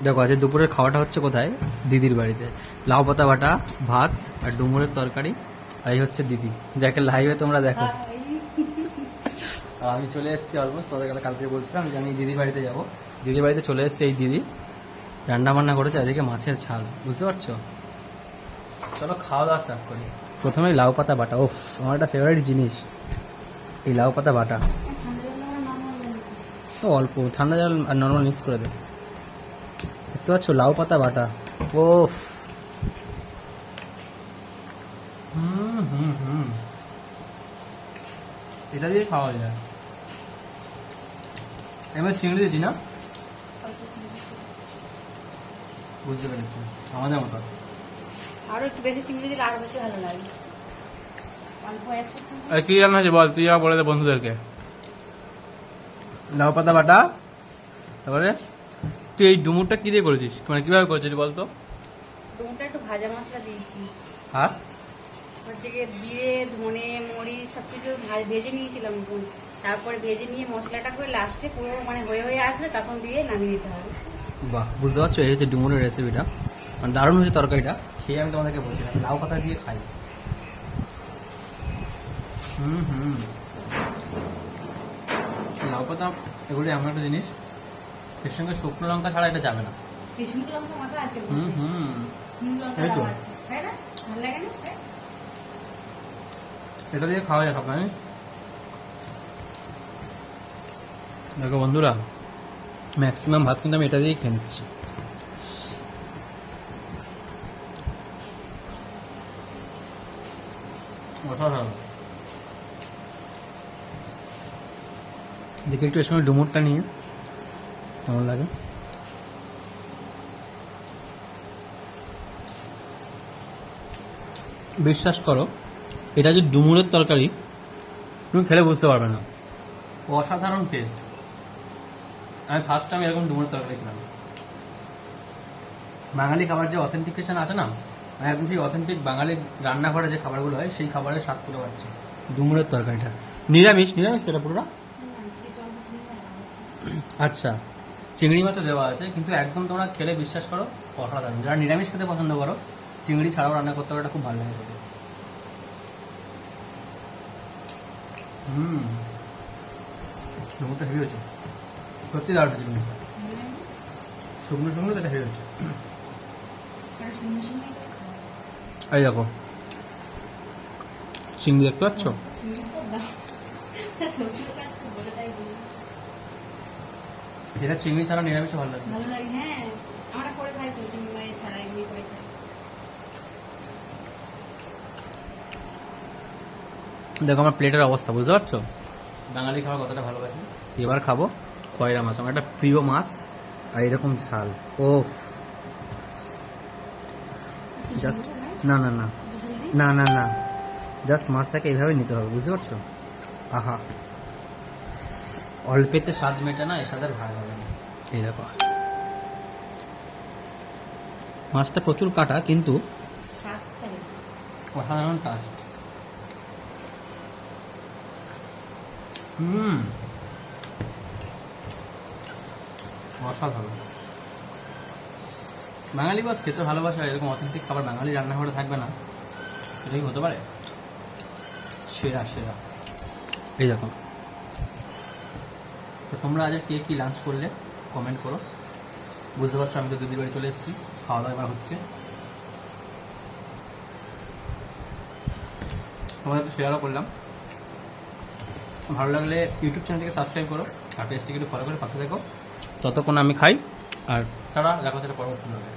দেখো আজকে দুপুরের খাওয়াটা হচ্ছে কোথায়? দিদির বাড়িতে। লাউ পাতা বাটা, ভাত আর ডুমুরের তরকারি। আর এই হচ্ছে দিদি, যাকে লাইভে তোমরা দেখো। আর আমি চলে এসেছি অলমোস্ট, তোদের কালকে বলছিলাম যে আমি দিদির বাড়িতে যাব। দিদির বাড়িতে চলে এসেছি। এই দিদি রান্না বান্না করেছে আজকে মাছের ঝাল, বুঝতে পারছো? চলো খাওয়া দাওয়া স্টার্ট করি। প্রথমে লাউ পাতা বাটা, ও আমার একটা ফেভারিট জিনিস এই লাউ পাতা বাটা। ও অল্প ঠান্ডা জল আর নর্মাল মিক্স করে দে। দেখতে পাচ্ছ লাউ পাতা বাটা, ও এটা দিয়ে খাওয়া যায়। এবার চিংড়ি দিয়েছি না, বুঝতে পেরেছি, আমাদের মতো। আরো একটু বেশি চিংড়ি দিলে আরো বেশি ভালো লাগে। কি রান্না হয়েছে বল, তুই বলে দে বন্ধুদেরকে। লাউ পাতা বাটা, তারপরে তুই এই ডুমুরটা কি দিয়ে করেছিস, মানে কিভাবে করেছিস বলতো? ডুমুরটা একটু ভাজা মশলা দিয়েছি, হ্যাঁ হচ্ছে গিয়ে জিরে ধনে মরিচ সবকিছু ভেজে নিয়েছিলাম। তারপরে ভেজে নিয়ে মশলাটা করে লাস্টে পুরো মানে হয়ে হয়ে আসবে, তখন দিয়ে নামিয়ে নিতে হবে। বাহ, বুঝতে পারছো? এই হচ্ছে ডুমুরের রেসিপিটা, মানে দারুণ হচ্ছে তরকারিটা। খেয়ে আমি তোমাদেরকে বলছিলাম লাউ পাতা দিয়ে খাই। লাউ পাতা এগুলি এমন একটা জিনিস, এর সঙ্গে শুকনো লঙ্কা ছাড়া এটা যাবে না। শুকনো লঙ্কা মাখা আছে, শুকনো লঙ্কা এই তো। দেওয়া আছে, তাই না? ভালো লাগে না? এটা দিয়ে খাওয়া যায় সব জানিস। দেখো বন্ধুরা, ম্যাক্সিমাম ভাত কিন্তু আমি এটা দিয়েই খেয়ে নিচ্ছি। অসাধারণ। দেখি একটু এর সঙ্গে ডুমুরটা নিয়ে কেমন লাগে। বিশ্বাস করো, এটা যে ডুমুরের তরকারি, তুমি খেলে বুঝতে পারবে না, অসাধারণ টেস্ট। আমি ফার্স্ট টাইম এরকম ডুমুরের তরকারি খেলাম। বাঙালি খাবার যে অথেন্টিকেশন আছে না, মানে একদম সেই অথেন্টিক বাঙালি রান্নাঘরে যে খাবারগুলো হয় সেই খাবারের স্বাদ তুলে পাচ্ছি ডুমুরের তরকারিটা। নিরামিষ নিরামিষ তো এটা পুরোটা। আচ্ছা, চিংড়ি মাছও দেওয়া আছে, কিন্তু একদম তোমরা খেলে বিশ্বাস করো অসাধারণ। যারা নিরামিষ খেতে পছন্দ করো, চিংড়ি ছাড়াও রান্না করতে পারো, এটা খুব ভালো লাগে খেতে। ডুমুরটা হেভি হয়েছে, সত্যি দারুণ হয়েছে ডুমুরটা। শুকনো শুকনো তো এটা হেভি হচ্ছে। এই দেখো চিংড়ি, দেখতে পাচ্ছ? এটা চিংড়ি ছাড়া নিরামিষও ভালো লাগে। ভালো লাগে, হ্যাঁ। আমরা করে খাই তো, চিংড়ি মাছ ছাড়া এমনি করে খাই। দেখো আমার প্লেটের অবস্থা, বুঝতে পারছো বাঙালি খাবার কতটা ভালোবাসি। এবার খাবো খয়রা মাছ, আমার একটা প্রিয় মাছ। আর এরকম ঝাল, ওফ, জাস্ট না না না না না না, জাস্ট মাছটাকে এইভাবে নিতে হবে, বুঝতে পারছো? আহা, অল্পেতে স্বাদ মেটে না, এর সাথে ভালো হবে না। এই দেখো মাছটা প্রচুর কাটা, কিন্তু স্বাদটাই। অসাধারণ টাস্ট। অসাধারণ। বাঙালি বাস খেতে ভালোবাসে, আর এরকম অথেন্টিক খাবার বাঙালি রান্নাঘরে থাকবে না, সেটাই হতে পারে। সেরা সেরা। এই দেখো, তো তোমরা আজ কে কী লাঞ্চ করলে কমেন্ট করো। বুঝতে পারছো আমি তো দিদির বাড়ি চলে এসেছি, খাওয়া দাওয়া এবার হচ্ছে। তোমাদের শেয়ারও করলাম, ভালো লাগলে ইউটিউব চ্যানেলটিকে সাবস্ক্রাইব করো, আর পেজটিকে একটু ফলো করে পাশে দেখো। ততক্ষণ আমি খাই, আর তারা দেখো সেটা পরবর্তী হবে।